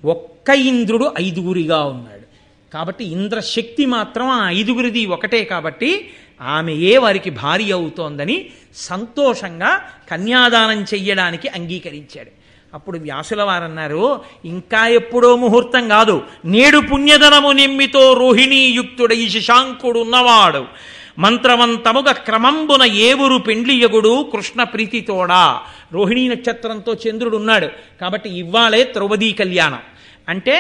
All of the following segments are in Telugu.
ఒక్క ఇంద్రుడు ఐదుగురిగా ఉన్నాడు. కాబట్టి ఇంద్రశక్తి మాత్రం ఆ ఐదుగురిది ఒకటే కాబట్టి ఆమెయే వారికి భార్య అవుతోందని సంతోషంగా కన్యాదానం చెయ్యడానికి అంగీకరించాడు. అప్పుడు వ్యాసుల వారన్నారు, ఇంకా ఎప్పుడో ముహూర్తం కాదు, నేడు పుణ్యధనము నిమ్మితో రోహిణీయుక్తుడై శశాంకుడు ఉన్నవాడు మంత్రవంతముగ క్రమంబున ఏవురు పెండ్లియగుడు కృష్ణ ప్రీతితోడా. రోహిణీ నక్షత్రంతో చంద్రుడు ఉన్నాడు కాబట్టి ఇవ్వాలే ద్రౌపదీ కళ్యాణం. అంటే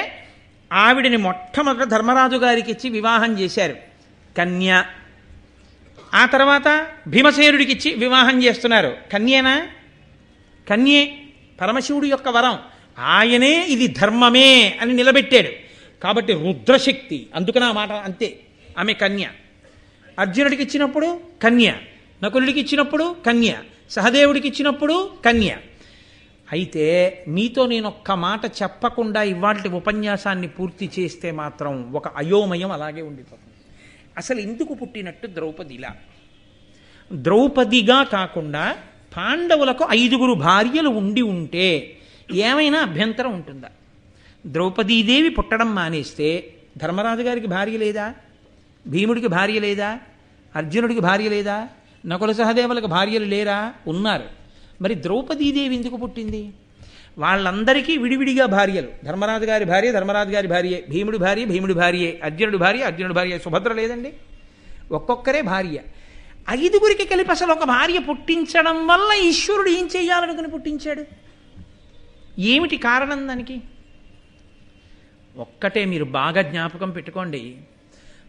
ఆవిడని మొట్టమొదట ధర్మరాజు గారికి ఇచ్చి వివాహం చేశారు, కన్య. ఆ తర్వాత భీమసేనుడికి ఇచ్చి వివాహం చేస్తున్నారు, కన్యేనా? కన్యే. పరమశివుడి యొక్క వరం, ఆయనే ఇది ధర్మమే అని నిలబెట్టాడు కాబట్టి రుద్రశక్తి, అందుకని ఆ మాట అంతే, ఆమె కన్య. అర్జునుడికి ఇచ్చినప్పుడు కన్య, నకులుడికి ఇచ్చినప్పుడు కన్య, సహదేవుడికి ఇచ్చినప్పుడు కన్య. అయితే మీతో నేను ఒక్క మాట చెప్పకుండా ఇవాల్టి ఉపన్యాసాన్ని పూర్తి చేస్తే మాత్రం ఒక అయోమయం అలాగే ఉండిపోతుంది. అసలు ఎందుకు పుట్టినట్టు ద్రౌపదిలా? ద్రౌపదిగా కాకుండా పాండవులకు 5గురు భార్యలు ఉండి ఉంటే ఏమైనా అభ్యంతరం ఉంటుందా? ద్రౌపదీదేవి పుట్టడం మానేస్తే ధర్మరాజు గారికి భార్య లేదా? భీముడికి భార్య లేదా? అర్జునుడికి భార్య లేదా? నకుల సహదేవులకు భార్యలు లేరా? ఉన్నారు. మరి ద్రౌపదీదేవి ఎందుకు పుట్టింది? వాళ్ళందరికీ విడివిడిగా భార్యలు. ధర్మరాజు గారి భార్య ధర్మరాజు గారి భార్యే, భీముడి భార్య భీముడి భార్యే, అర్జునుడి భార్య అర్జునుడి భార్య. సుభద్ర లేదండి, ఒక్కొక్కరే భార్య. 5గురికి కలిపి అసలు ఒక భార్య పుట్టించడం వల్ల ఈశ్వరుడు ఏం చెయ్యాలనుకుని పుట్టించాడు? ఏమిటి కారణం దానికి? ఒక్కటే మీరు బాగా జ్ఞాపకం పెట్టుకోండి,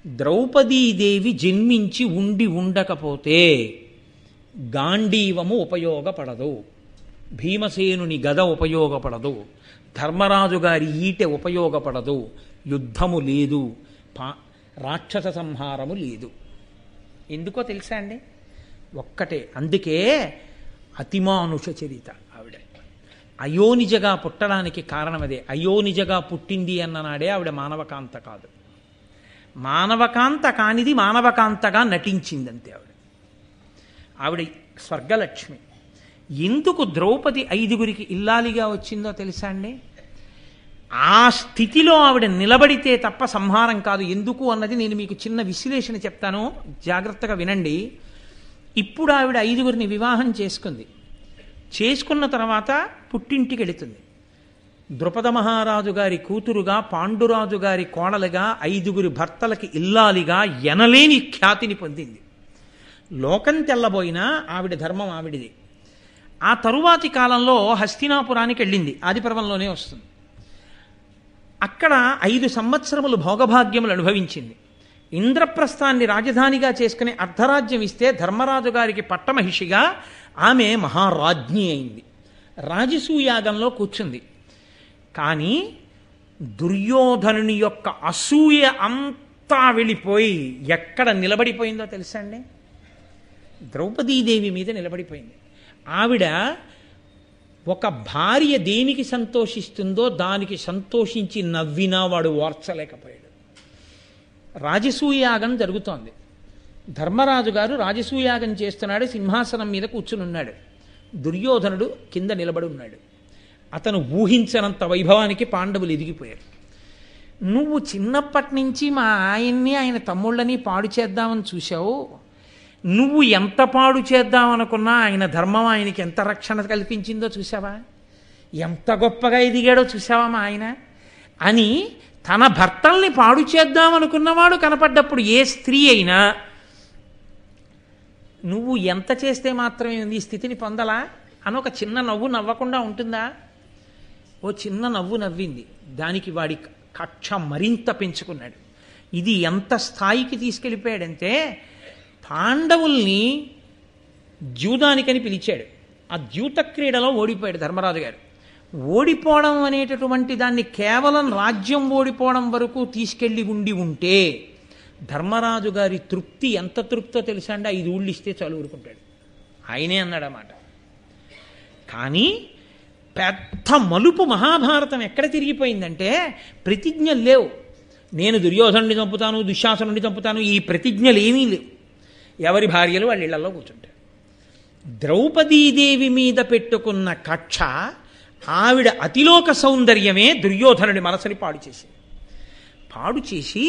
ద్రౌపదీదేవి జన్మించి ఉండి ఉండకపోతే గాంధీవము ఉపయోగపడదు, భీమసేనుని గద ఉపయోగపడదు, ధర్మరాజు గారి ఈటె ఉపయోగపడదు, యుద్ధము లేదు, రాక్షస సంహారము లేదు. ఎందుకో తెలుసా అండి? ఒక్కటే, అందుకే అతిమానుష చరిత ఆవిడ. అయోనిజగా పుట్టడానికి కారణం అదే. అయోనిజగా పుట్టింది అన్ననాడే ఆవిడ మానవకాంత కాదు, మానవకాంత కానిది మానవకాంతగా నటించిందంతే ఆవిడ. ఆవిడ స్వర్గలక్ష్మి. ఎందుకు ద్రౌపది 5గురికి ఇల్లాలిగా వచ్చిందో తెలుసా అండి? ఆ స్థితిలో ఆవిడ నిలబడితే తప్ప సంహారం కాదు. ఎందుకు అన్నది నేను మీకు చిన్న విశ్లేషణ చెప్తాను, జాగ్రత్తగా వినండి. ఇప్పుడు ఆవిడ 5గురిని వివాహం చేసుకుంది. చేసుకున్న తర్వాత పుట్టింటికి వెళుతుంది. ద్రుపద మహారాజు గారి కూతురుగా, పాండురాజు గారి కోడలుగా, 5గురి భర్తలకి ఇల్లాలిగా ఎనలేని ఖ్యాతిని పొందింది. లోకం తెల్లబోయినా ఆవిడ ధర్మం ఆవిడిది. ఆ తరువాతి కాలంలో హస్తినాపురానికి వెళ్ళింది, ఆదిపర్వంలోనే వస్తుంది. అక్కడ 5 సంవత్సరములు భోగభాగ్యములు అనుభవించింది. ఇంద్రప్రస్థాన్ని రాజధానిగా చేసుకుని అర్ధరాజ్యం ఇస్తే ధర్మరాజు గారికి పట్టమహిషిగా ఆమె మహారాజ్ఞి అయింది. రాజసూయాగంలో కూర్చుంది. కానీ దుర్యోధనుని యొక్క అసూయ అంతా వెళ్ళిపోయి ఎక్కడ నిలబడిపోయిందో తెలుసా అండి? ద్రౌపదీదేవి మీద నిలబడిపోయింది. ఆవిడ ఒక భార్య దేనికి సంతోషిస్తుందో దానికి సంతోషించి నవ్వినా వాడు ఓర్చలేకపోయాడు. రాజసూయాగం జరుగుతోంది. ధర్మరాజు గారు రాజసూయాగం చేస్తున్నాడు, సింహాసనం మీద కూర్చుని ఉన్నాడు. దుర్యోధనుడు కింద నిలబడి ఉన్నాడు. అతను ఊహించనంత వైభవానికి పాండవులు ఎదిగిపోయారు. నువ్వు చిన్నప్పటి నుంచి మా ఆయన్ని ఆయన తమ్ముళ్ళని పాడు చేద్దామని చూశావు, నువ్వు ఎంత పాడు చేద్దామనుకున్నా ఆయన ధర్మం ఆయనకి ఎంత రక్షణ కల్పించిందో చూసావా, ఎంత గొప్పగా ఎదిగాడో చూసావా మా ఆయన అని తన భర్తల్ని పాడు చేద్దామనుకున్నవాడు కనపడ్డప్పుడు ఏ స్త్రీ అయినా నువ్వు ఎంత చేస్తే మాత్రమే ఈ స్థితిని పొందలా అని ఒక చిన్న నవ్వు నవ్వకుండా ఉంటుందా? ఓ చిన్న నవ్వు నవ్వింది. దానికి వాడి కక్ష మరింత పెంచుకున్నాడు. ఇది ఎంత స్థాయికి తీసుకెళ్ళిపోయాడంటే పాండవుల్ని ద్యూతానికని పిలిచాడు. ఆ ద్యూత క్రీడలో ఓడిపోయాడు ధర్మరాజు గారు. ఓడిపోవడం అనేటటువంటి దాన్ని కేవలం రాజ్యం ఓడిపోవడం వరకు తీసుకెళ్ళి ఉంటే ధర్మరాజు గారి తృప్తి ఎంత తృప్తో తెలుసా అండి? 5 ఊళ్ళు ఇస్తే చాలు ఊరుకుంటాడు. ఆయనే అన్నాడన్నమాట. కానీ పెద్ద మలుపు మహాభారతం ఎక్కడ తిరిగిపోయిందంటే ప్రతిజ్ఞలు లేవు. నేను దుర్యోధనుడిని చంపుతాను, దుశ్శాసనుడిని చంపుతాను, ఈ ప్రతిజ్ఞలు ఏమీ లేవు. ఎవరి భార్యలు వాళ్ళ ఇళ్లలో కూర్చుంటారు. ద్రౌపదీదేవి మీద పెట్టుకున్న కక్ష ఆవిడ అతిలోక సౌందర్యమే దుర్యోధనుడి మనసుని పాడు చేసి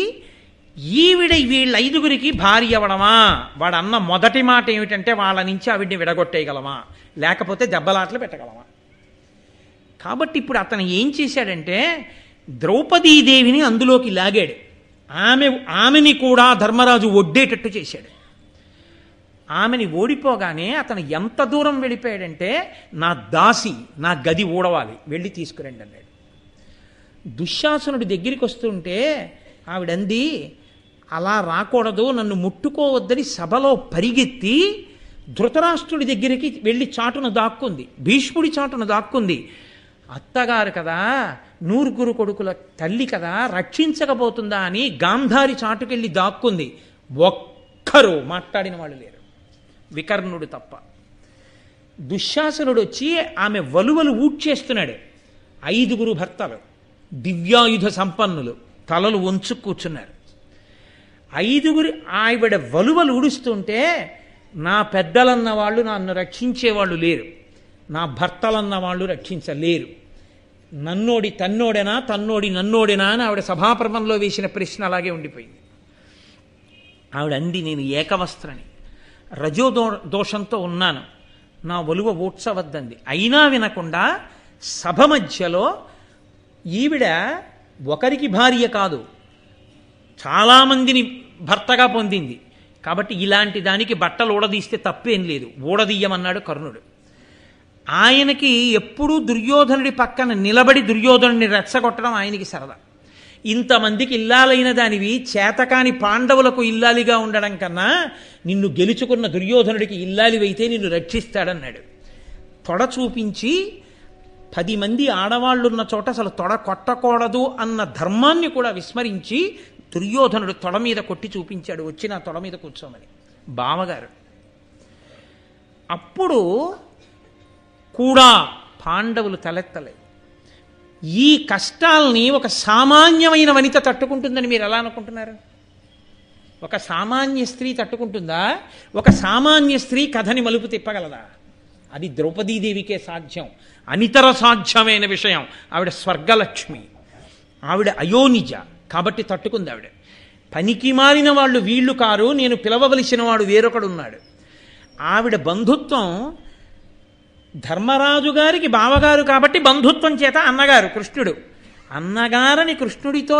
ఈవిడ వీళ్ళ ఐదుగురికి భార్య అవ్వడమా, వాడు అన్న మొదటి మాట ఏమిటంటే వాళ్ళ నుంచి ఆవిడ్ని విడగొట్టేయగలమా, లేకపోతే దెబ్బలాట్లు పెట్టగలమా. కాబట్టి ఇప్పుడు అతను ఏం చేశాడంటే ద్రౌపదీదేవిని అందులోకి లాగాడు. ఆమెని కూడా ధర్మరాజు ఒడ్డేటట్టు చేశాడు. ఆమెని ఓడిపోగానే అతను ఎంత దూరం వెళ్ళిపోయాడంటే, నా దాసి, నా గది ఊడవాలి, వెళ్ళి తీసుకురండి అన్నాడు. దుశ్శాసనుడి దగ్గరికి వస్తుంటే ఆవిడంది, అలా రాకూడదు, నన్ను ముట్టుకోవద్దని సభలో పరిగెత్తి ధృతరాష్ట్రుడి దగ్గరికి వెళ్ళి చాటున దాక్కుంది, భీష్ముడి చాటున దాక్కుంది. అత్తగారు కదా, నూరుగురు కొడుకుల తల్లి కదా, రక్షించకపోతుందా అని గాంధారి చాటుకెళ్ళి దాక్కుంది. ఒక్కరూ మాట్లాడిన వాళ్ళు లేరు, వికర్ణుడు తప్ప. దుశ్శాసనుడు వచ్చి ఆమె వలువలు ఊడ్చేస్తున్నాడు. 5 భర్తలు, దివ్యాయుధ సంపన్నులు, తలలు వంచు కూర్చున్నారు. 5 ఆవిడ వలువలు ఊడుస్తుంటే, నా పెద్దలన్న వాళ్ళు నన్ను రక్షించేవాళ్ళు లేరు, నా భర్తలన్న వాళ్ళు రక్షించలేరు, నన్నోడి తన్నోడెనా, తన్నోడి నన్నోడెనా అని ఆవిడ సభాపర్వంలో వేసిన ప్రశ్న అలాగే ఉండిపోయింది. ఆవిడ అంది, నేను ఏకవస్త్రని, రజోదోషంతో ఉన్నాను, నా ఒలువ ఊడ్చవద్దంది. అయినా వినకుండా సభ మధ్యలో ఈవిడ ఒకరికి భార్య కాదు, చాలామందిని భర్తగా పొందింది. కాబట్టి ఇలాంటి దానికి బట్టలు ఊడదీస్తే తప్పేం లేదు, ఊడదీయమన్నాడు కర్ణుడు. ఆయనకి ఎప్పుడూ దుర్యోధనుడి పక్కన నిలబడి దుర్యోధనుడిని రెచ్చగొట్టడం ఆయనకి సరదా. ఇంతమందికి ఇల్లాలైన దానివి చేతకాని పాండవులకు ఇల్లాలిగా ఉండడం కన్నా నిన్ను గెలుచుకున్న దుర్యోధనుడికి ఇల్లాలివైతే నిన్ను రక్షిస్తాడన్నాడు. తొడ చూపించి 10 మంది ఆడవాళ్ళున్న చోట అసలు తొడ కొట్టకూడదు అన్న ధర్మాన్ని కూడా విస్మరించి దుర్యోధనుడు తొడ మీద కొట్టి చూపించాడు, వచ్చి నా తొడ మీద కూర్చోమని బావగారు. అప్పుడు కూడా పాండవులు తలెత్తలేదు. ఈ కష్టాల్ని ఒక సామాన్యమైన వనిత తట్టుకుంటుందని మీరు ఎలా అనుకుంటున్నారు? ఒక సామాన్య స్త్రీ తట్టుకుంటుందా? ఒక సామాన్య స్త్రీ కథని మలుపు తిప్పగలదా? అది ద్రౌపదీదేవికే సాధ్యం, అనితర సాధ్యమైన విషయం. ఆవిడ స్వర్గలక్ష్మి, ఆవిడ అయోనిజ, కాబట్టి తట్టుకుంది ఆవిడ. పనికి మారిన వాళ్ళు వీళ్ళు కారు, నేను పిలవవలసిన వాడు వేరొకడున్నాడు. ఆవిడ బంధుత్వం ధర్మరాజు గారికి బావగారు కాబట్టి బంధుత్వం చేత అన్నగారు కృష్ణుడు. అన్నగారని కృష్ణుడితో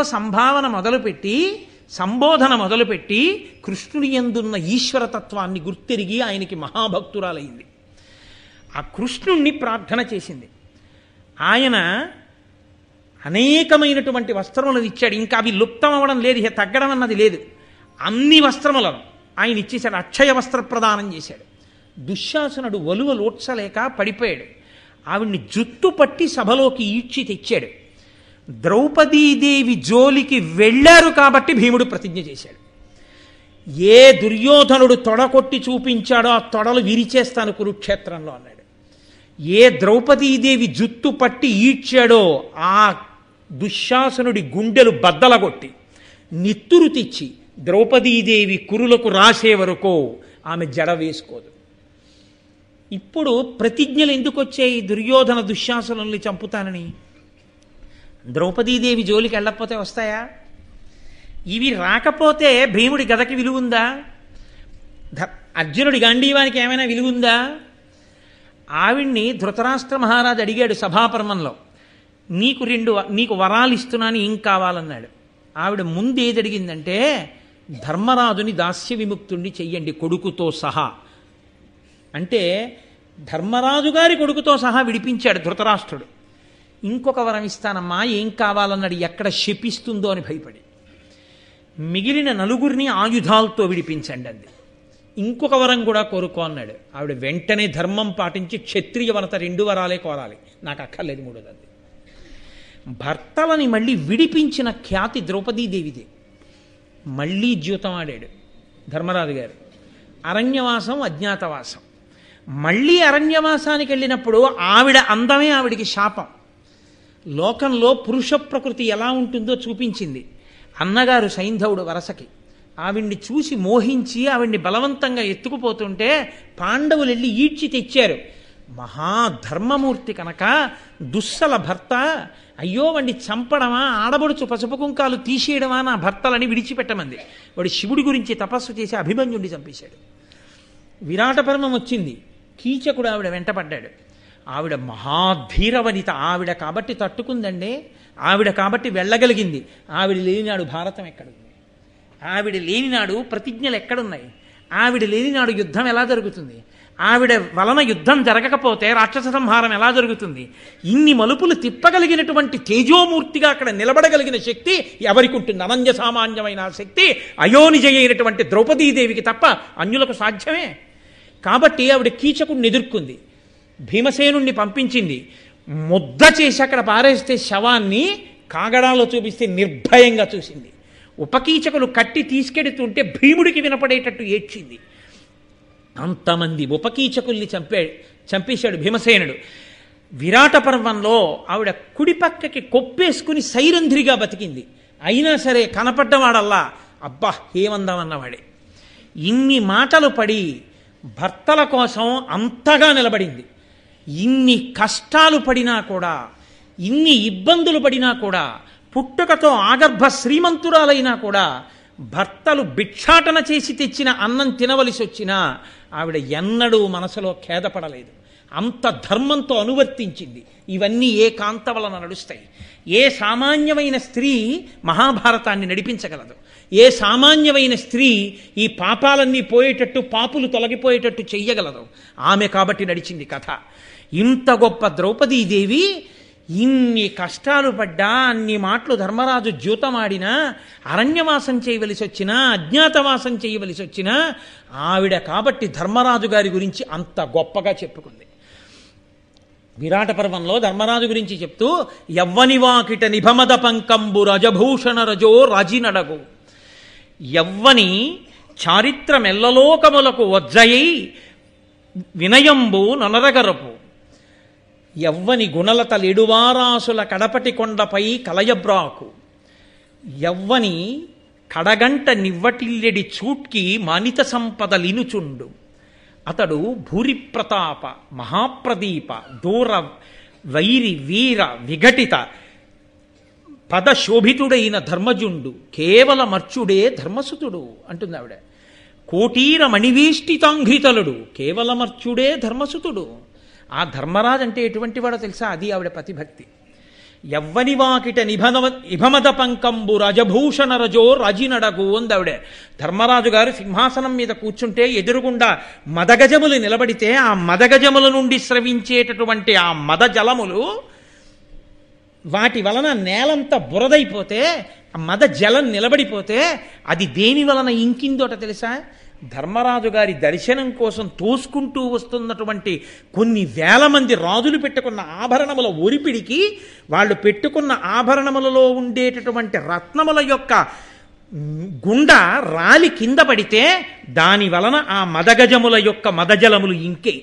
సంబోధన మొదలుపెట్టి కృష్ణుడి యందున్న ఈశ్వరతత్వాన్ని గుర్తెరిగి ఆయనకి మహాభక్తురాలైంది. ఆ కృష్ణుణ్ణి ప్రార్థన చేసింది. ఆయన అనేకమైనటువంటి వస్త్రములను ఇచ్చాడు. ఇంకా అవి లుప్తం అవ్వడం లేదు, తగ్గడం అన్నది లేదు. అన్ని వస్త్రములను ఆయన ఇచ్చేశాడు, అక్షయ వస్త్ర ప్రదానం చేశాడు. దుశ్శాసనుడు వలువలు ఓడ్చలేక పడిపోయాడు. ఆవిడ్ని జుత్తు పట్టి సభలోకి ఈడ్చి తెచ్చాడు. ద్రౌపదీదేవి జోలికి వెళ్ళారు కాబట్టి భీముడు ప్రతిజ్ఞ చేశాడు, ఏ దుర్యోధనుడు తొడకొట్టి చూపించాడో ఆ తొడలు విరిచేస్తాను కురుక్షేత్రంలో అన్నాడు. ఏ ద్రౌపదీదేవి జుత్తు పట్టి ఈడ్చాడో ఆ దుశ్శాసనుడి గుండెలు బద్దలగొట్టి నిత్తురు తెచ్చి ద్రౌపదీదేవి కురులకు రాసే వరకు ఆమె జడ వేసుకోదు. ఇప్పుడు ప్రతిజ్ఞలు ఎందుకు వచ్చాయి? దుర్యోధన దుశ్శాసనుల్ని చంపుతానని. ద్రౌపదీదేవి జోలికి వెళ్ళకపోతే వస్తాయా? ఇవి రాకపోతే భీముడి గదకి విలువుందా? అర్జునుడి గాంధీవానికి ఏమైనా విలువుందా? ఆవిడ్ని ధృతరాష్ట్ర మహారాజు అడిగాడు సభాపర్వంలో, నీకు వరాలు ఇస్తున్నాను, ఏం కావాలన్నాడు. ఆవిడ ముందు ఏది అడిగిందంటే, ధర్మరాజుని దాస్య విముక్తుణ్ణి చెయ్యండి కొడుకుతో సహా. అంటే ధర్మరాజు గారి కొడుకుతో సహా విడిపించాడు ధృతరాష్ట్రుడు. ఇంకొక వరం ఇస్తానమ్మా, ఏం కావాలన్నాడు, ఎక్కడ శపిస్తుందో అని భయపడి. మిగిలిన 4 ఆయుధాలతో విడిపించండి అంది. ఇంకొక వరం కూడా కోరుకో అన్నాడు. ఆవిడ వెంటనే ధర్మం పాటించి క్షత్రియ వనత 2 వరాలే కోరాలి, నాకు అక్కర్లేదు 3ది అంది. భర్తలని మళ్ళీ విడిపించిన ఖ్యాతి ద్రౌపదీదేవిదే. మళ్ళీ జీవితం ఆడాడు ధర్మరాజు గారు. అరణ్యవాసం, అజ్ఞాతవాసం. మళ్ళీ అరణ్యవాసానికి వెళ్ళినప్పుడు ఆవిడ అందమే ఆవిడికి శాపం. లోకంలో పురుష ప్రకృతి ఎలా ఉంటుందో చూపించింది. అన్నగారు సైంధవుడు వరసకి ఆవిడ్ని చూసి మోహించి ఆవిడ్ని బలవంతంగా ఎత్తుకుపోతుంటే పాండవులు వెళ్ళి ఈడ్చి తెచ్చారు. మహాధర్మమూర్తి కనుక దుస్సల భర్త, అయ్యో వాడిని చంపడమా, ఆడబడుచు పసుపు కుంకాలు తీసేయడమా నా భర్తలని విడిచిపెట్టమంది. వాడు శివుడి గురించి తపస్సు చేసి అభిమన్యుడిని చంపేశాడు. విరాట పర్వం వచ్చింది, కీచకుడు ఆవిడ వెంటపడ్డాడు. ఆవిడ మహాధీరవనిత, ఆవిడ కాబట్టి తట్టుకుందండి, ఆవిడ కాబట్టి వెళ్ళగలిగింది. ఆవిడ లేనినాడు భారతం ఎక్కడుంది? ఆవిడ లేనినాడు ప్రతిజ్ఞలు ఎక్కడున్నాయి? ఆవిడ లేనినాడు యుద్ధం ఎలా జరుగుతుంది? ఆవిడ వలన యుద్ధం జరగకపోతే రాక్షస సంహారం ఎలా జరుగుతుంది? ఇన్ని మలుపులు తిప్పగలిగినటువంటి తేజోమూర్తిగా అక్కడ నిలబడగలిగిన శక్తి ఎవరికి ఉంటుంది? అనన్య సామాన్యమైన శక్తి అయోనిజ అయినటువంటి ద్రౌపదీదేవికి తప్ప అన్యులకు సాధ్యమే. కాబట్టి ఆవిడ కీచకుడిని ఎదుర్కొంది, భీమసేనుణ్ణి పంపించింది. ముద్ద చేసి అక్కడ పారేస్తే శవాన్ని కాగడాలో చూపిస్తే నిర్భయంగా చూసింది. ఉపకీచకులు కట్టి తీసుకెడుతుంటే భీముడికి వినపడేటట్టు ఏడ్చింది. అంతమంది ఉపకీచకుల్ని చంపేశాడు భీమసేనుడు. విరాట పర్వంలో ఆవిడ కుడి పక్కకి కొప్పేసుకుని సైరంధ్రిగా బతికింది. అయినా సరే కనపడ్డవాడల్లా అబ్బా ఏమందామన్నవాడే. ఇన్ని మాటలు పడి భర్తల కోసం అంతగా నిలబడింది. ఇన్ని కష్టాలు పడినా కూడా, ఇన్ని ఇబ్బందులు పడినా కూడా, పుట్టుకతో ఆగర్భ శ్రీమంతురాలైనా కూడా భర్తలు భిక్షాటన చేసి తెచ్చిన అన్నం తినవలసి వచ్చినా ఆవిడ ఎన్నడూ మనసులో ఖేదపడలేదు. అంత ధర్మంతో అనువర్తించింది. ఇవన్నీ ఏ కాంత వలన నడుస్తాయి? ఏ సామాన్యమైన స్త్రీ మహాభారతాన్ని నడిపించగలదు? ఏ సామాన్యమైన స్త్రీ ఈ పాపాలన్నీ పోయేటట్టు, పాపులు తొలగిపోయేటట్టు చెయ్యగలదు? ఆమె కాబట్టి నడిచింది కథ. ఇంత గొప్ప ద్రౌపదీదేవి ఇన్ని కష్టాలు పడ్డా, అన్ని మాటలు ధర్మరాజు ద్యూతమాడినా, అరణ్యవాసం చేయవలసి వచ్చినా, అజ్ఞాతవాసం చేయవలసి వచ్చినా ఆవిడ కాబట్టి ధర్మరాజు గారి గురించి అంత గొప్పగా చెప్పుకుంది. విరాట పర్వంలో ధర్మరాజు గురించి చెప్తూ యవ్వనివాకిట నిభమద పంకంబు రజభూషణ రజో రాజినడగు, యవ్వని చారిత్రమెల్లలోకములకు వజ్జయై వినయంబు నొనరగరపు, యవ్వని గుణలత లెడువారాసుల కడపటి కొండపై కలయబ్రాకు, యవ్వని కడగంట నివ్వటిల్లెడి చూట్కి మానిత సంపద లినుచుండు, అతడు భూరిప్రతాప మహాప్రదీప దూర వైరి వీర విఘటిత పదశోభితుడైన ధర్మజుండు, కేవలమర్చుడే ధర్మసుతుడు అంటుంది ఆవిడ. కోటీర మణివేష్టితాంఘ్రితలుడు, కేవలమర్చుడే ధర్మసుతుడు. ఆ ధర్మరాజు అంటే ఎటువంటి వాడో తెలుసా? అది ఆవిడ పతిభక్తి. యవ్వనివాకిట నిభమద పంకంబు రజభూషణ రజో రాజినడగు అందావిడ. ధర్మరాజు గారు సింహాసనం మీద కూర్చుంటే ఎదురుగుండా మదగజములు నిలబడితే ఆ మదగజముల నుండి స్రవించేటటువంటి ఆ మద జలములు, వాటి వలన నేలంతా బురదైపోతే, ఆ మద జలం నిలబడిపోతే అది దేని వలన ఇంకిందోట తెలుసా? ధర్మరాజు గారి దర్శనం కోసం తోసుకుంటూ వస్తున్నటువంటి కొన్ని వేల మంది రాజులు పెట్టుకున్న ఆభరణముల ఒరిపిడికి, వాళ్ళు పెట్టుకున్న ఆభరణములలో ఉండేటటువంటి రత్నముల యొక్క గుండ రాలి కింద పడితే దాని వలన ఆ మదగజముల యొక్క మదజలములు ఇంకే.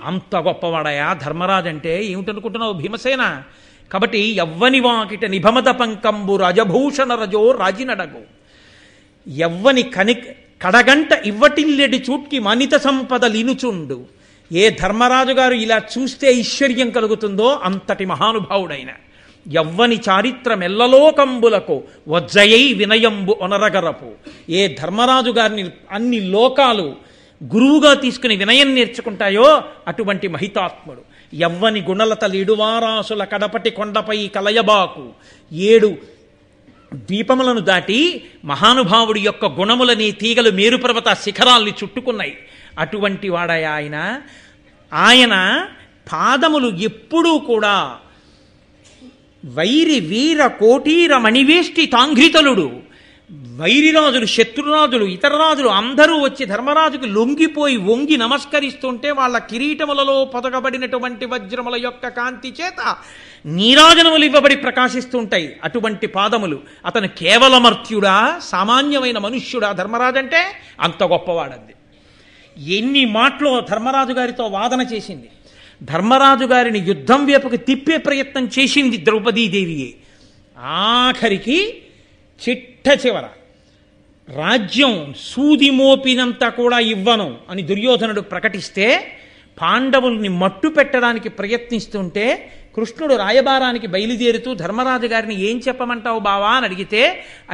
అంత గొప్పవాడయా ధర్మరాజు అంటే. ఏమిటనుకుంటున్నావు భీమసేన? కాబట్టి యవ్వని వాకిట నిభమద పంకంబు రజభూషణ రజో రాజినడగు, యవ్వని కడగంట ఇవ్వటిల్లెడి చూట్కి మనిత సంపద లినుచుండు. ఏ ధర్మరాజు గారు ఇలా చూస్తే ఐశ్వర్యం కలుగుతుందో అంతటి మహానుభావుడైన. యవ్వని చారిత్రమెల్లలోకంబులకు వజ్జయై వినయంబు ఒనరగరపు. ఏ ధర్మరాజు గారిని అన్ని లోకాలు గురువుగా తీసుకుని వినయం నేర్చుకుంటాయో అటువంటి మహితాత్ముడు. యవ్వని గుణలత లీడువారాసుల కడపటి కొండపై కలయబాకు. 7 దీపములను దాటి మహానుభావుడి యొక్క గుణములని తీగలు మేరుపర్వత శిఖరాల్ని చుట్టుకున్నాయి. అటువంటి వాడాయ ఆయన. ఆయన పాదములు ఎప్పుడూ కూడా వైరి వీర కోటీర మణివేష్టి తాంఘ్రితలుడు. వైరిరాజులు, శత్రురాజులు, ఇతర రాజులు అందరూ వచ్చి ధర్మరాజుకు లొంగిపోయి వంగి నమస్కరిస్తుంటే వాళ్ళ కిరీటములలో పొదగబడినటువంటి వజ్రముల యొక్క కాంతి చేత నీరాజనములు ఇవ్వబడి ప్రకాశిస్తుంటాయి అటువంటి పాదములు. అతను కేవలమర్త్యుడా, సామాన్యమైన మనుష్యుడా ధర్మరాజు అంటే? అంత గొప్పవాడంది. ఎన్ని మాటలు ధర్మరాజు గారితో వాదన చేసింది. ధర్మరాజు గారిని యుద్ధం వైపుకి తిప్పే ప్రయత్నం చేసింది ద్రౌపదీదేవియే. ఆఖరికి చిట్ట చివర రాజ్యం సూది మోపినంత కూడా ఇవ్వను అని దుర్యోధనుడు ప్రకటిస్తే పాండవుల్ని మట్టు పెట్టడానికి ప్రయత్నిస్తుంటే కృష్ణుడు రాయబారానికి బయలుదేరుతూ ధర్మరాజు గారిని ఏం చెప్పమంటావు బావా అని అడిగితే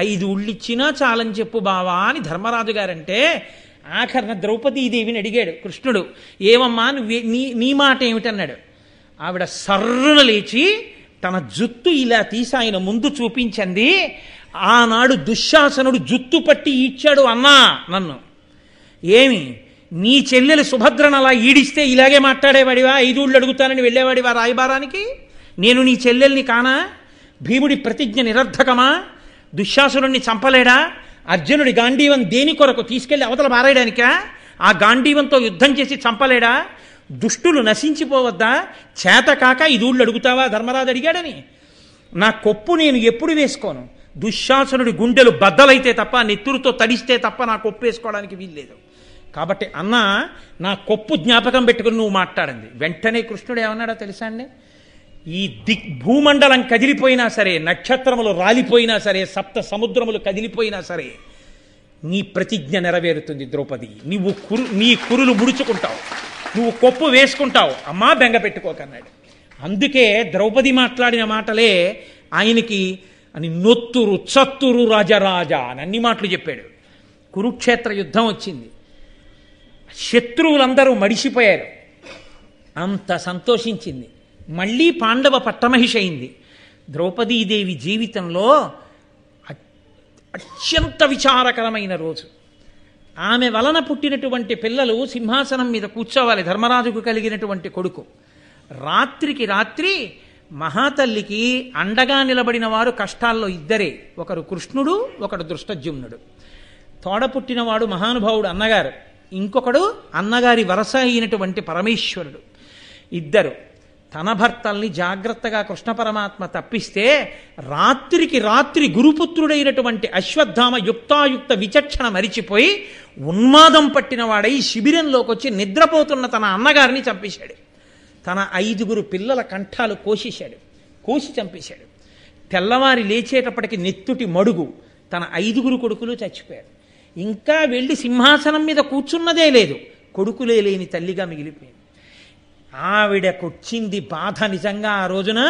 5 ఉళ్ళిచ్చినా చాలని చెప్పు బావా అని ధర్మరాజు గారంటే ఆఖరణ ద్రౌపదీదేవిని అడిగాడు కృష్ణుడు, ఏమమ్మా నీ మాట ఏమిటన్నాడు. ఆవిడ సర్రున లేచి తన జుత్తు ఇలా తీసి ఆయన ముందు చూపించింది. ఆనాడు దుశ్శాసనుడు జుత్తు పట్టి ఈడ్చాడు అన్నా నన్ను. ఏమి నీ చెల్లెలు సుభద్రను అలా ఈడిస్తే ఇలాగే మాట్లాడేవాడివా? 5 ఊళ్ళు అడుగుతానని వెళ్ళేవాడివా రాయబారానికి? నేను నీ చెల్లెల్ని కానా? భీముడి ప్రతిజ్ఞ నిరర్ధకమా? దుశ్శాసనుడిని చంపలేడా? అర్జునుడి గాంధీవం దేని కొరకు తీసుకెళ్లి అవతల పారేయడానికా? ఆ గాంధీవంతో యుద్ధం చేసి చంపలేడా? దుష్టులు నశించిపోవద్దా? చేతకాక 5 ఊళ్ళు అడుగుతావా ధర్మరాజు అడిగాడని. నా కొప్పు నేను ఎప్పుడు వేసుకోను. దుశ్శాసనుడి గుండెలు బద్దలైతే తప్ప, నెత్తురుతో తడిస్తే తప్ప నా కొప్పు వేసుకోవడానికి వీల్లేదు. కాబట్టి అన్న నా కొప్పు జ్ఞాపకం పెట్టుకుని నువ్వు మాట్లాడింది. వెంటనే కృష్ణుడు ఏమన్నాడో తెలుసా అండి? ఈ భూమండలం కదిలిపోయినా సరే, నక్షత్రములు రాలిపోయినా సరే, 7 సముద్రములు కదిలిపోయినా సరే, నీ ప్రతిజ్ఞ నెరవేరుతుంది ద్రౌపది. నీ కురులు ముడుచుకుంటావు, నువ్వు కొప్పు వేసుకుంటావు, అమ్మా బెంగ పెట్టుకోకన్నాడు. అందుకే ద్రౌపది మాట్లాడిన మాటలే ఆయనకి అని నొత్తురు చత్తురు రాజరాజా అని అన్ని మాటలు చెప్పాడు. కురుక్షేత్ర యుద్ధం వచ్చింది, శత్రువులందరూ మడిసిపోయారు, అంత సంతోషించింది. మళ్ళీ పాండవ పట్టమహిషి అయింది. ద్రౌపదీదేవి జీవితంలో అత్యంత విచారకరమైన రోజు. ఆమె వలన పుట్టినటువంటి పిల్లలు సింహాసనం మీద కూర్చోవాలి. ధర్మరాజుకు కలిగినటువంటి కొడుకు. రాత్రికి రాత్రి మహాతల్లికి అండగా నిలబడిన వారు కష్టాల్లో 2, ఒకరు కృష్ణుడు, ఒకడు దృష్టజ్యుమ్నుడు. తోడ పుట్టినవాడు మహానుభావుడు అన్నగారు, ఇంకొకడు అన్నగారి వరస అయినటువంటి పరమేశ్వరుడు. 2 తన భర్తల్ని జాగ్రత్తగా కృష్ణ పరమాత్మ తప్పిస్తే రాత్రికి రాత్రి గురుపుత్రుడైనటువంటి అశ్వత్థామ యుక్తాయుక్త విచక్షణ మరిచిపోయి ఉన్మాదం పట్టిన వాడై శిబిరంలోకి వచ్చి నిద్రపోతున్న తన అన్నగారిని చంపేశాడు. తన 5 పిల్లల కంఠాలు కోసి చంపేశాడు. తెల్లవారి లేచేటప్పటికి నెత్తుటి మడుగు. తన 5 కొడుకులు చచ్చిపోయారు. ఇంకా వెళ్ళి సింహాసనం మీద కూర్చున్నదే లేదు, కొడుకులే లేని తల్లిగా మిగిలిపోయింది. ఆవిడకొచ్చింది బాధ నిజంగా ఆ రోజున.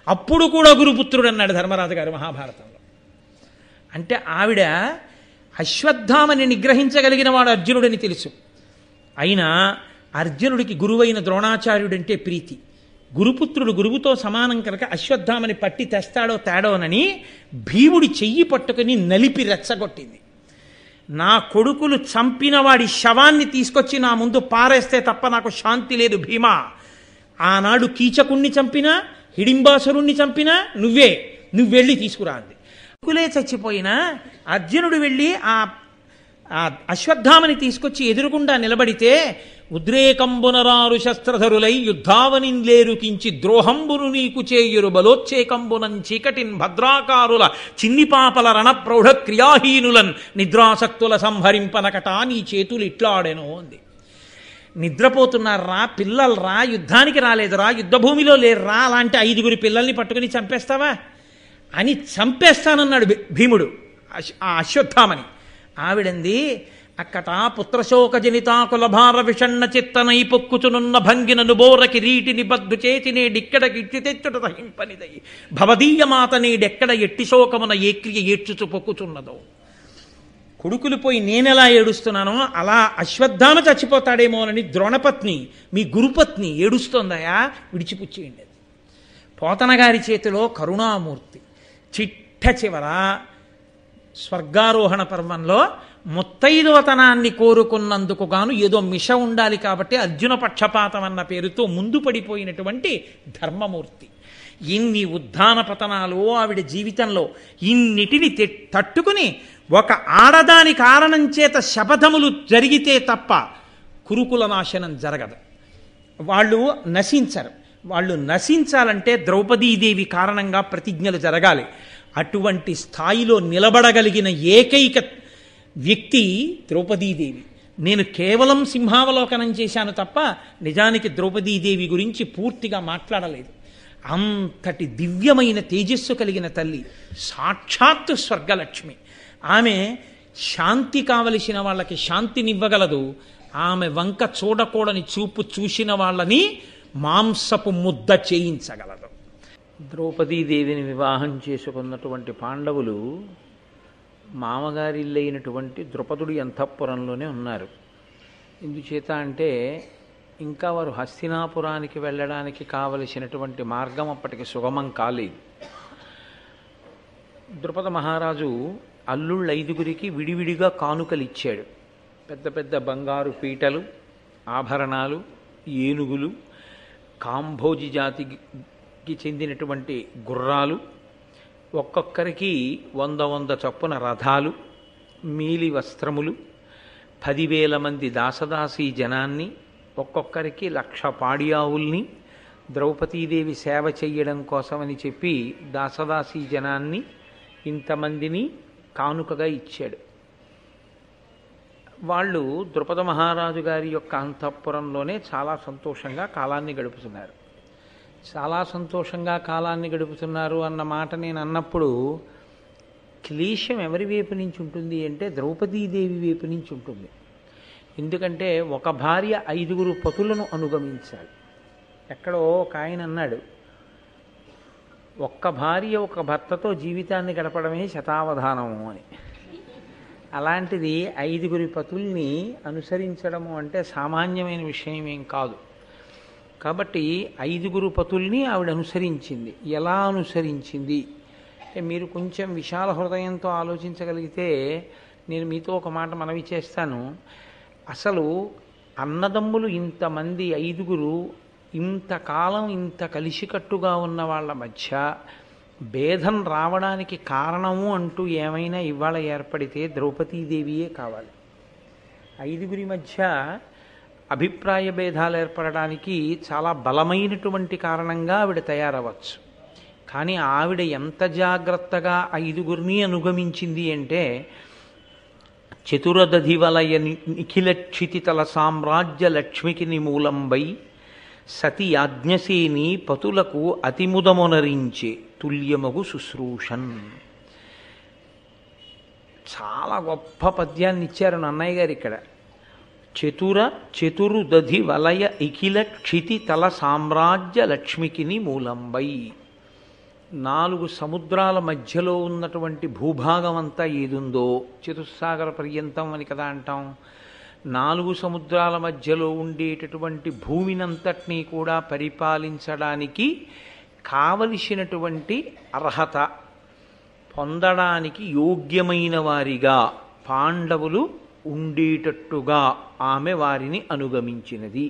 అప్పుడు కూడా గురుపుత్రుడు అన్నాడు ధర్మరాజు గారు మహాభారతంలో. అంటే ఆవిడ అశ్వత్థామని నిగ్రహించగలిగిన వాడు అర్జునుడని తెలుసు. అయినా అర్జునుడికి గురువైన ద్రోణాచార్యుడంటే ప్రీతి. గురుపుత్రుడు గురువుతో సమానం కనుక అశ్వత్థామని పట్టి తెస్తాడో తేడోనని భీముడి చెయ్యి పట్టుకుని నలిపి రెచ్చగొట్టింది. నా కొడుకులు చంపిన వాడి శవాన్ని తీసుకొచ్చి నా ముందు పారేస్తే తప్ప నాకు శాంతి లేదు భీమా. ఆనాడు కీచకుణ్ణి చంపినా, హిడింబాసురుణ్ణి చంపినా నువ్వు వెళ్ళి తీసుకురా అంది. కొడుకులే చచ్చిపోయినా అర్జునుడు వెళ్ళి ఆ అశ్వత్థామని తీసుకొచ్చి ఎదురుగుండా నిలబడితే ఉద్రేకంబునరారు శస్త్రధరులై యుద్ధావనింలేరు కించి ద్రోహంబును నీకు చేయురు బలోచ్చేకంబునం చీకటిన్ భద్రాకారుల చిన్నిపాపల రణప్రౌఢ క్రియాహీనులన్ నిద్రాసక్తుల సంహరింపనకటా నీ చేతులు ఇట్లాడెను అంది. నిద్రపోతున్నారా పిల్లలరా, యుద్ధానికి రాలేదురా, యుద్ధభూమిలో లేరురా, అలాంటి 5 పిల్లల్ని పట్టుకుని చంపేస్తావా అని చంపేస్తానన్నాడు భీముడు ఆ అశ్వత్థామని. ఆవిడంది, అక్కట పుత్రశోక జనితాకుల భార విషణ్ణ చిత్తనై పొక్కుచునున్న భంగినను బోర కిరీటిని బద్దు చేతి నేడిక్కడకిచ్చి తెచ్చుట సహింపనిదై భవదీయ మాత నేడెక్కడ ఎట్టి శోకమున ఏ క్రియ ఏడ్చుచు పొక్కుచున్నదో. కొడుకులు పోయి నేనెలా ఏడుస్తున్నానో అలా అశ్వత్థామ చచ్చిపోతాడేమోనని ద్రోణపత్ని మీ గురుపత్ని ఏడుస్తోందయా, విడిచిపుచ్చేయండి. పోతనగారి చేతిలో కరుణామూర్తి. చిట్ట చివర స్వర్గారోహణ పర్వంలో ముత్తైదువతనాన్ని కోరుకున్నందుకు గాను ఏదో మిష ఉండాలి కాబట్టి అర్జున పక్షపాతం అన్న పేరుతో ముందు పడిపోయినటువంటి ధర్మమూర్తి. ఇన్ని ఉద్ధాన పతనాలు ఆవిడ జీవితంలో, ఇన్నిటిని తట్టుకుని ఒక ఆడదాని కారణం చేత శపథములు జరిగితే తప్ప కురుకుల నాశనం జరగదు. వాళ్ళు నశించరు. వాళ్ళు నశించాలంటే ద్రౌపదీదేవి కారణంగా ప్రతిజ్ఞలు జరగాలి. అటువంటి స్థాయిలో నిలబడగలిగిన ఏకైక వ్యక్తి ద్రౌపదీదేవి. నేను కేవలం సింహావలోకనం చేశాను తప్ప నిజానికి ద్రౌపదీదేవి గురించి పూర్తిగా మాట్లాడలేదు. అంతటి దివ్యమైన తేజస్సు కలిగిన తల్లి, సాక్షాత్తు స్వర్గలక్ష్మి. ఆమె శాంతి కావలసిన వాళ్ళకి శాంతినివ్వగలదు, ఆమె వంక చూడకూడని చూపు చూసిన వాళ్ళని మాంసపు ముద్ద చేయించగలదు. ద్రౌపదీదేవిని వివాహం చేసుకున్నటువంటి పాండవులు మామగారిల్లైనటువంటి ద్రుపదుడి అంతఃపురంలోనే ఉన్నారు. ఎందుచేత అంటే ఇంకా వారు హస్తినాపురానికి వెళ్ళడానికి కావలసినటువంటి మార్గం అప్పటికి సుగమం కాలేదు. ద్రుపద మహారాజు అల్లుళ్ళు 5గురికి విడివిడిగా కానుకలు ఇచ్చాడు. పెద్ద పెద్ద బంగారు పీటలు, ఆభరణాలు, ఏనుగులు, కాంభోజి జాతికి చెందినటువంటి గుర్రాలు, ఒక్కొక్కరికి 100 చొప్పున రథాలు, మీలి వస్త్రములు, 10,000 మంది దాసదాసీ జనాన్ని, ఒక్కొక్కరికి 1,00,000 పాడియావుల్ని, ద్రౌపదీదేవి సేవ చెయ్యడం కోసమని చెప్పి దాసదాసీ జనాన్ని ఇంతమందిని కానుకగా ఇచ్చాడు. వాళ్ళు ద్రుపద మహారాజు గారి యొక్క అంతఃపురంలోనే చాలా సంతోషంగా కాలాన్ని గడుపుతున్నారు. చాలా సంతోషంగా కాలాన్ని గడుపుతున్నారు అన్న మాట నేను అన్నప్పుడు క్లేశం ఎవరి వైపు నుంచి ఉంటుంది అంటే ద్రౌపదీదేవి వైపు నుంచి ఉంటుంది. ఎందుకంటే ఒక భార్య 5గురు పతులను అనుగమించాలి. ఎక్కడో ఒక ఆయన అన్నాడు, ఒక్క భార్య ఒక భర్తతో జీవితాన్ని గడపడమే శతావధానము అని. అలాంటిది 5గురి పతుల్ని అనుసరించడము అంటే సామాన్యమైన విషయం ఏం కాదు. కాబట్టి 5గురు పతుల్ని ఆవిడ అనుసరించింది. ఎలా అనుసరించింది అంటే మీరు కొంచెం విశాల హృదయంతో ఆలోచించగలిగితే నేను మీతో ఒక మాట మనవి చేస్తాను. అసలు అన్నదమ్ములు ఇంతమంది 5గురు ఇంతకాలం ఇంత కలిసికట్టుగా ఉన్న వాళ్ళ మధ్య భేదం రావడానికి కారణము అంటూ ఏమైనా ఇవాళ ఏర్పడితే ద్రౌపదీదేవియే కావాలి. 5గురి మధ్య అభిప్రాయ భేదాలు ఏర్పడడానికి చాలా బలమైనటువంటి కారణంగా ఆవిడ తయారవచ్చు. కానీ ఆవిడ ఎంత జాగ్రత్తగా 5గురిని అనుగమించింది అంటే చతురదధివలయ నిఖిలక్షితితల సామ్రాజ్య లక్ష్మికి నిమూలంబై సతి యాజ్ఞసేని పతులకు అతిముదమునరించే తుల్యమగు శుశ్రూషన్. చాలా గొప్ప పద్యాన్ని ఇచ్చారు నన్నయ్య గారు ఇక్కడ. చతురుదధి వలయ ఇఖిల క్షితి తల సామ్రాజ్య లక్ష్మికిని మూలంబై. 4 సముద్రాల మధ్యలో ఉన్నటువంటి భూభాగం అంతా ఏదుందో, చతుస్సాగర పర్యంతం అని కదా అంటాం, 4 సముద్రాల మధ్యలో ఉండేటటువంటి భూమినంతటినీ కూడా పరిపాలించడానికి కావలసినటువంటి అర్హత పొందడానికి యోగ్యమైన వారిగా పాండవులు ఉండేటట్టుగా ఆమె వారిని అనుగమించినది.